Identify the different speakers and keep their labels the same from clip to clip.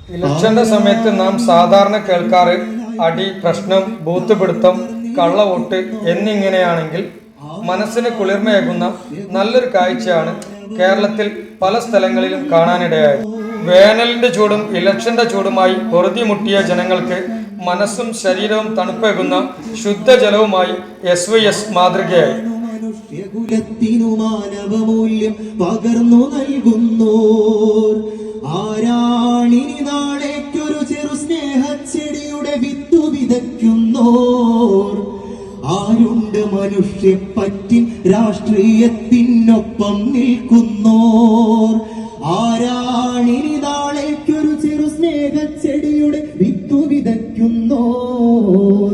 Speaker 1: ഇലക്ഷന്റെ സമയത്ത് നാം സാധാരണ കേൾക്കാറ് അടി, പ്രശ്നം, ബൂത്ത് പിടുത്തം, കള്ളവോട്ട് എന്നിങ്ങനെയാണെങ്കിൽ മനസ്സിന് കുളിർമയേകുന്ന നല്ലൊരു കാഴ്ചയാണ് കേരളത്തിൽ പല സ്ഥലങ്ങളിലും കാണാനിടയായത്. വേനലിന്റെ ചൂടും ഇലക്ഷന്റെ ചൂടുമായി പൊറുതിമുട്ടിയ ജനങ്ങൾക്ക് മനസ്സും ശരീരവും തണുപ്പേകുന്ന ശുദ്ധജലവുമായി SYS മാതൃകയായി.
Speaker 2: മനുഷ്യകുലത്തിനു മാനവമൂല്യം പകർന്നു നൽകുന്നോർ ആരാണിനി നാളേക്കൊരു ചെറു സ്നേഹച്ചെടിയുടെ വിത്തു വിതയ്ക്കുന്നോർ ആരുണ്ട് മനുഷ്യപ്പറ്റിൻ രാഷ്ട്രീയത്തിനൊപ്പം നിൽക്കുന്നോർ ആരാണിനി നാളേക്കൊരു ചെറു സ്നേഹച്ചെടിയുടെ വിത്തു വിതയ്ക്കുന്നോർ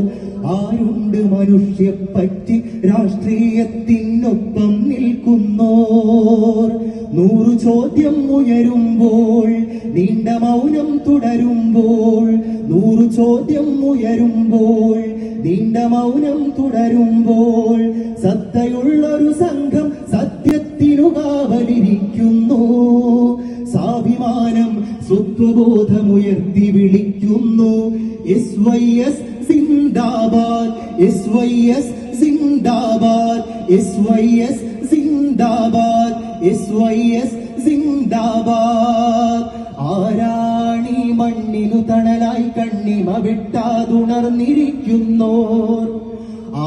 Speaker 2: ആരുണ്ട് മനുഷ്യപ്പറ്റി രാഷ്ട്രീയത്തിനൊപ്പം നിൽക്കുന്നോർ 100 ചോദ്യം ഉയരുമ്പോൾ നീണ്ട മൗനം തുടരുമ്പോൾ 100 ചോദ്യം ഉയരുമ്പോൾ നീണ്ട മൗനം തുടരുമ്പോൾ സത്തയുള്ളൊരു സംഘം സത്യത്തിനു കാവലിരിക്കുന്നു സ്വാഭിമാനം സ്വത്വബോധമുയർത്തി വിളിക്കുന്നു SYS സിന്ദാബാദ് SYS സിന്ദാബാദ് SYS സിന്ദാബാദ് SYS സിന്ദാബാദ് ആരാണി മണ്ണിനു തണലായി കണ്ണിമ വിട്ടാതുണർന്നിരിക്കുന്നോർ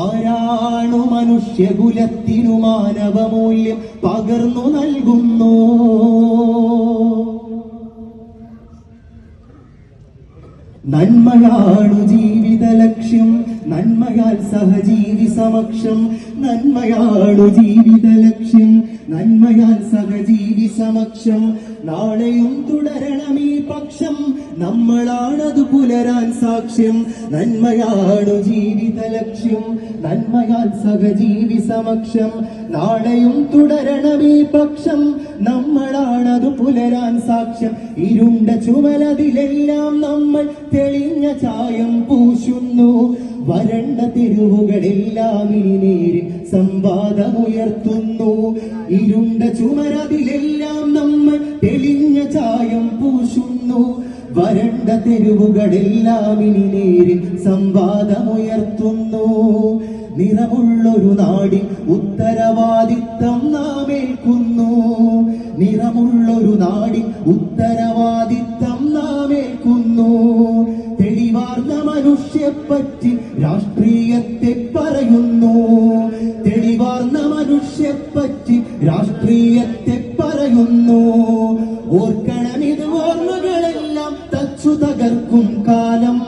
Speaker 2: ആരാണു മനുഷ്യകുലത്തിനു മാനവമൂല്യം പകർന്നു നൽകുന്നോ നന്മയാണു ജീവിത ലക്ഷ്യം നന്മയാൽ സഹജീവി സമക്ഷം നന്മയാണു ജീവിത ലക്ഷ്യം നന്മയാൽ സഹജീവി സമക്ഷം നാളെയും തുടരണം ഈ പക്ഷം നമ്മളാണതു പുലരാൻ സാക്ഷ്യം നന്മയാണു ജീവിത ലക്ഷ്യം നന്മയാൽ സഹജീവി സമക്ഷം നാളെയും തുടരണം ഈ പക്ഷം നമ്മളാണതു പുലരാൻ സാക്ഷ്യം ഇരുണ്ട ചുമലതിലെല്ലാം നമ്മൾ തെളിഞ്ഞ ചായം പൂശുന്നു വരണ്ട തെരുവുകളെല്ലാം ഇനി നേരിൽ സംവാദമുയർത്തുന്നു ഇരുണ്ട ചുമരതിലെല്ലാം നമ്മൾ തെളിഞ്ഞ ചായം പൂശുന്നു വരണ്ട തെരുവുകളെല്ലാം ഇനി നേരിൽ സംവാദമുയർത്തുന്നു നിറമുള്ളൊരു നാടിൻ ഉത്തരവാദിത്തം നാം ഏൽക്കുന്നു നിറമുള്ളൊരു നാടിൻ ഉത്തരവാദിത്തം നാം ഏൽക്കുന്നു തെളിവാർന്ന മനുഷ്യപ്പറ്റി രാഷ്ട്രീയത്തെ പറയുന്നു തെളിവാർന്ന മനുഷ്യപ്പറ്റി രാഷ്ട്രീയത്തെ പറയുന്നു ഓർക്കണമിത് ഓർമ്മകളെല്ലാം തച്ചു തകർക്കും കാലം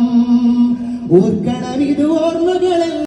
Speaker 2: ഓർക്കണമിത് ഓർമ്മകളെല്ലാം